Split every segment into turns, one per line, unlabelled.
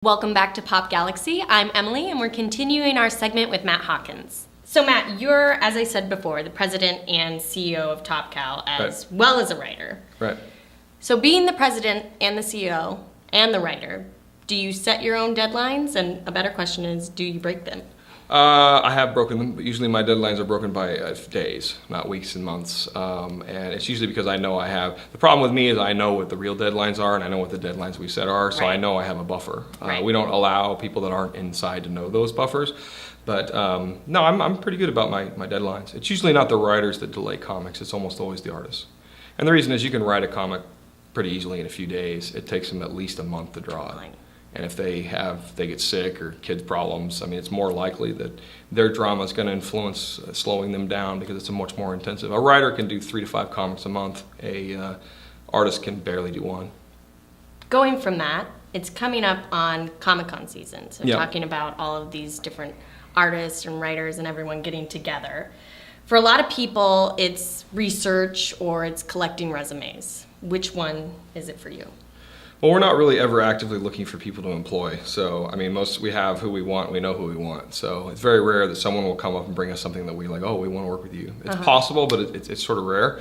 Welcome back to PopGalaxy. I'm Emily, and we're continuing our segment with Matt Hawkins. So Matt, you're, as I said before, the president and CEO of TopCow, as well as a writer.
Right.
So being the president and the CEO and the writer, do you set your own deadlines? And a better question is, do you break them?
I have broken them, but usually my deadlines are broken by days, not weeks and months. And it's usually because I know I have, the problem with me is I know what the real deadlines are and I know what the deadlines we set are, so I know I have a buffer. We don't allow people that aren't inside to know those buffers. But no, I'm pretty good about my deadlines. It's usually not the writers that delay comics, it's almost always the artists. And the reason is you can write a comic pretty easily in a few days. It takes them at least a month to draw it. And if they get sick or kids problems, I mean, it's more likely that their drama is going to influence slowing them down because it's a much more intensive. A writer can do 3 to 5 comics a month. A artist can barely do one.
Going from that, it's coming up on Comic-Con season. So talking about all of these different artists and writers and everyone getting together. For a lot of people, it's research or it's collecting resumes. Which one is it for you?
Well, we're not really ever actively looking for people to employ. So, I mean, we have who we want, we know who we want. So it's very rare that someone will come up and bring us something that we like, oh, we want to work with you. It's possible, but it's sort of rare.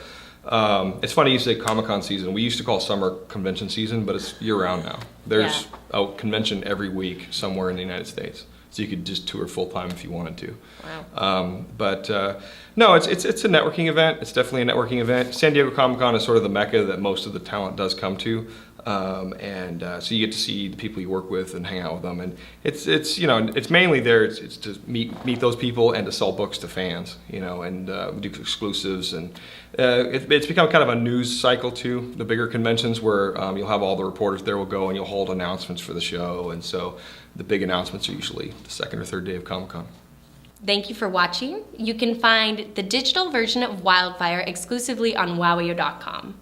It's funny you say Comic-Con season. We used to call summer convention season, but it's year-round now. There's a convention every week somewhere in the United States. So you could just tour full-time if you wanted to.
Wow.
No, it's a networking event. It's definitely a networking event. San Diego Comic-Con is sort of the mecca that most of the talent does come to. So you get to see the people you work with and hang out with them, and it's mainly there. It's to meet those people and to sell books to fans, and we do exclusives, and it's become kind of a news cycle too. The bigger conventions where you'll have all the reporters there will go and you'll hold announcements for the show, and so the big announcements are usually the second or third day of Comic-Con.
Thank you for watching. You can find the digital version of Wildfire exclusively on wowio.com.